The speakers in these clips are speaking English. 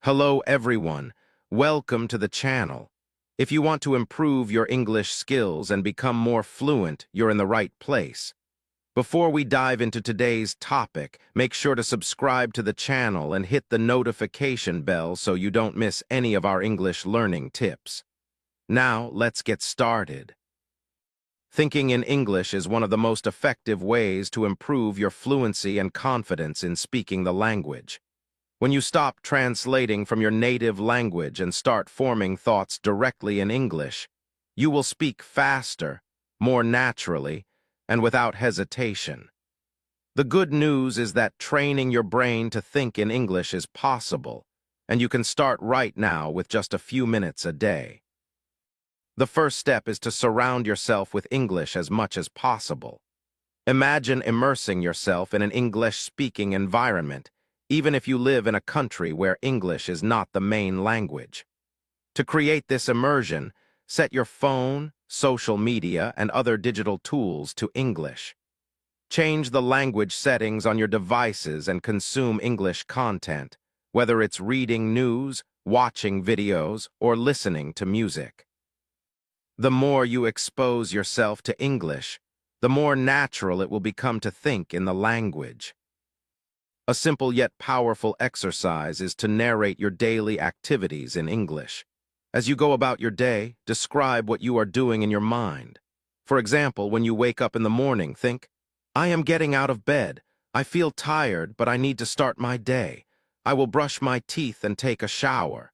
Hello everyone, welcome to the channel. If you want to improve your English skills and become more fluent, you're in the right place. Before we dive into today's topic, make sure to subscribe to the channel and hit the notification bell so you don't miss any of our English learning tips. Now, let's get started. Thinking in English is one of the most effective ways to improve your fluency and confidence in speaking the language. When you stop translating from your native language and start forming thoughts directly in English, you will speak faster, more naturally, and without hesitation. The good news is that training your brain to think in English is possible, and you can start right now with just a few minutes a day. The first step is to surround yourself with English as much as possible. Imagine immersing yourself in an English-speaking environment, even if you live in a country where English is not the main language. To create this immersion, set your phone, social media, and other digital tools to English. Change the language settings on your devices and consume English content, whether it's reading news, watching videos, or listening to music. The more you expose yourself to English, the more natural it will become to think in the language. A simple yet powerful exercise is to narrate your daily activities in English. As you go about your day, describe what you are doing in your mind. For example, when you wake up in the morning, think, "I am getting out of bed. I feel tired, but I need to start my day. I will brush my teeth and take a shower."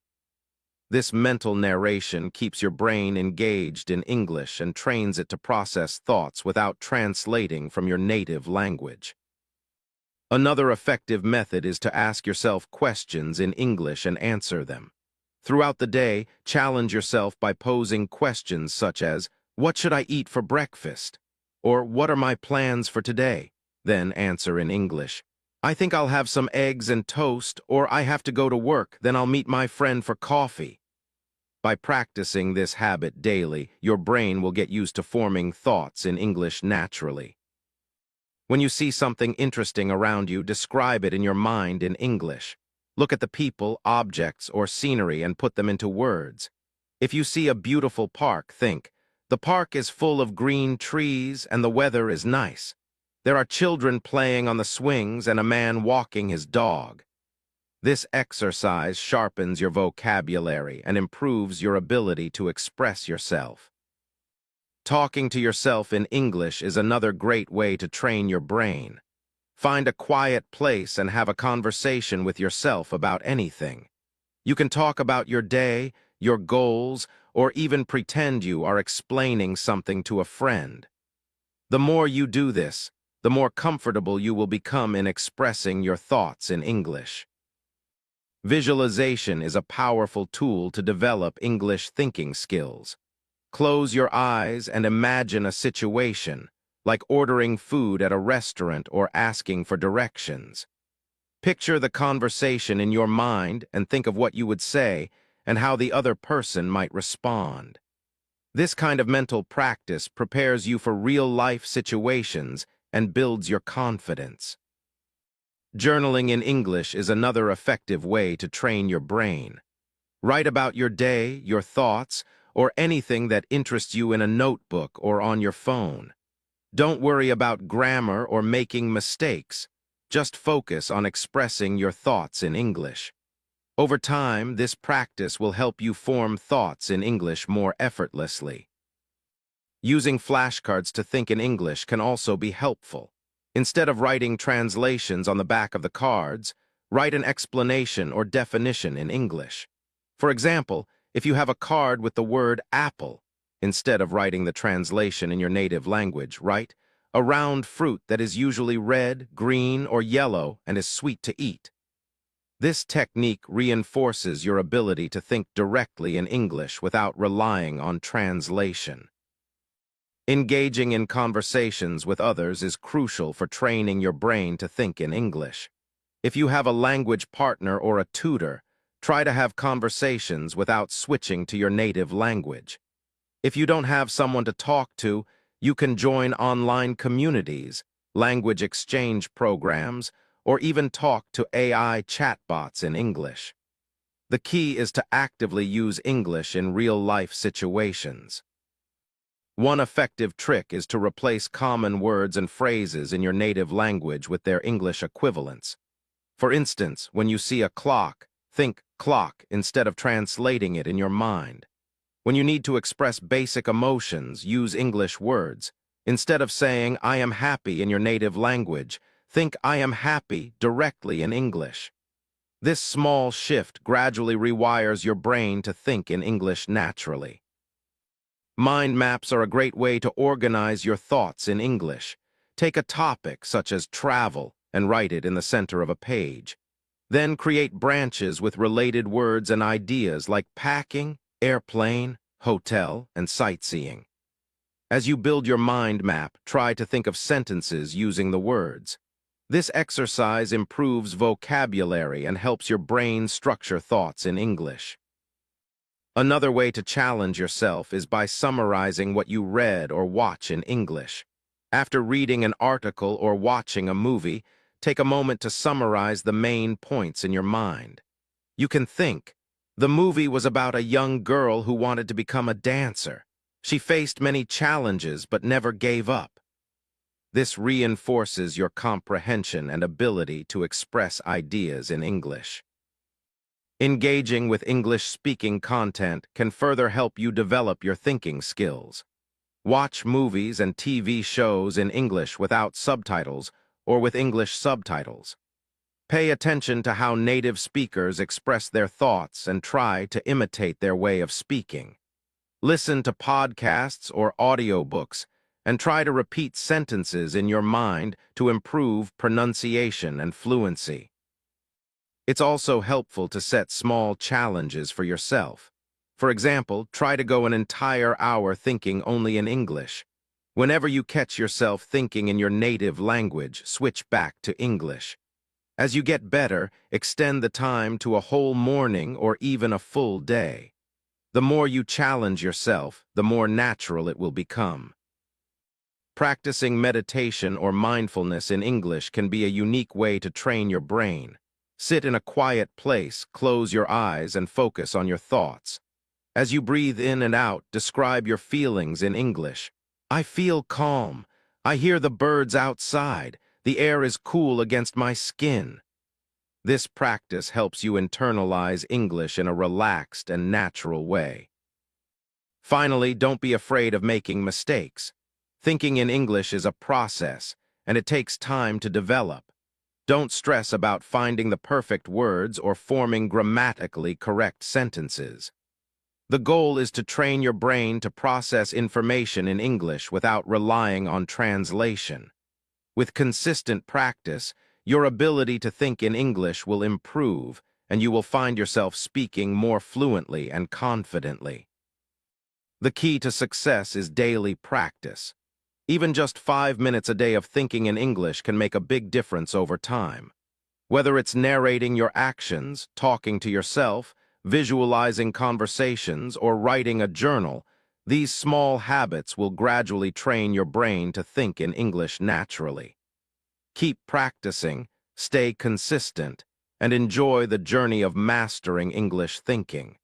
This mental narration keeps your brain engaged in English and trains it to process thoughts without translating from your native language. Another effective method is to ask yourself questions in English and answer them. Throughout the day, challenge yourself by posing questions such as, "What should I eat for breakfast?" or "What are my plans for today?" Then answer in English. "I think I'll have some eggs and toast," or "I have to go to work, then I'll meet my friend for coffee." By practicing this habit daily, your brain will get used to forming thoughts in English naturally. When you see something interesting around you, describe it in your mind in English. Look at the people, objects, or scenery and put them into words. If you see a beautiful park, think, "The park is full of green trees and the weather is nice. There are children playing on the swings and a man walking his dog." This exercise sharpens your vocabulary and improves your ability to express yourself. Talking to yourself in English is another great way to train your brain. Find a quiet place and have a conversation with yourself about anything. You can talk about your day, your goals, or even pretend you are explaining something to a friend. The more you do this, the more comfortable you will become in expressing your thoughts in English. Visualization is a powerful tool to develop English thinking skills. Close your eyes and imagine a situation, like ordering food at a restaurant or asking for directions. Picture the conversation in your mind and think of what you would say and how the other person might respond. This kind of mental practice prepares you for real-life situations and builds your confidence. Journaling in English is another effective way to train your brain. Write about your day, your thoughts, or anything that interests you in a notebook or on your phone. Don't worry about grammar or making mistakes. Just focus on expressing your thoughts in English. Over time, this practice will help you form thoughts in English more effortlessly. Using flashcards to think in English can also be helpful. Instead of writing translations on the back of the cards, write an explanation or definition in English. For example, if you have a card with the word apple, instead of writing the translation in your native language, write, "A round fruit that is usually red, green, or yellow and is sweet to eat." This technique reinforces your ability to think directly in English without relying on translation. Engaging in conversations with others is crucial for training your brain to think in English. If you have a language partner or a tutor, try to have conversations without switching to your native language. If you don't have someone to talk to, you can join online communities, language exchange programs, or even talk to AI chatbots in English. The key is to actively use English in real-life situations. One effective trick is to replace common words and phrases in your native language with their English equivalents. For instance, when you see a clock, think clock instead of translating it in your mind. When you need to express basic emotions, use English words. Instead of saying, I am happy in your native language, think I am happy directly in English. This small shift gradually rewires your brain to think in English naturally. Mind maps are a great way to organize your thoughts in English. Take a topic such as travel and write it in the center of a page. Then create branches with related words and ideas like packing, airplane, hotel, and sightseeing. As you build your mind map, try to think of sentences using the words. This exercise improves vocabulary and helps your brain structure thoughts in English. Another way to challenge yourself is by summarizing what you read or watch in English. After reading an article or watching a movie, take a moment to summarize the main points in your mind. You can think, the movie was about a young girl who wanted to become a dancer. She faced many challenges but never gave up. This reinforces your comprehension and ability to express ideas in English. Engaging with English-speaking content can further help you develop your thinking skills. Watch movies and TV shows in English without subtitles or with English subtitles. Pay attention to how native speakers express their thoughts and try to imitate their way of speaking. Listen to podcasts or audiobooks and try to repeat sentences in your mind to improve pronunciation and fluency. It's also helpful to set small challenges for yourself. For example, try to go an entire hour thinking only in English. Whenever you catch yourself thinking in your native language, switch back to English. As you get better, extend the time to a whole morning or even a full day. The more you challenge yourself, the more natural it will become. Practicing meditation or mindfulness in English can be a unique way to train your brain. Sit in a quiet place, close your eyes, and focus on your thoughts. As you breathe in and out, describe your feelings in English. I feel calm. I hear the birds outside. The air is cool against my skin. This practice helps you internalize English in a relaxed and natural way. Finally, don't be afraid of making mistakes. Thinking in English is a process, and it takes time to develop. Don't stress about finding the perfect words or forming grammatically correct sentences. The goal is to train your brain to process information in English without relying on translation. With consistent practice, your ability to think in English will improve, and you will find yourself speaking more fluently and confidently. The key to success is daily practice. Even just 5 minutes a day of thinking in English can make a big difference over time. Whether it's narrating your actions, talking to yourself, visualizing conversations, or writing a journal, these small habits will gradually train your brain to think in English naturally. Keep practicing, stay consistent, and enjoy the journey of mastering English thinking.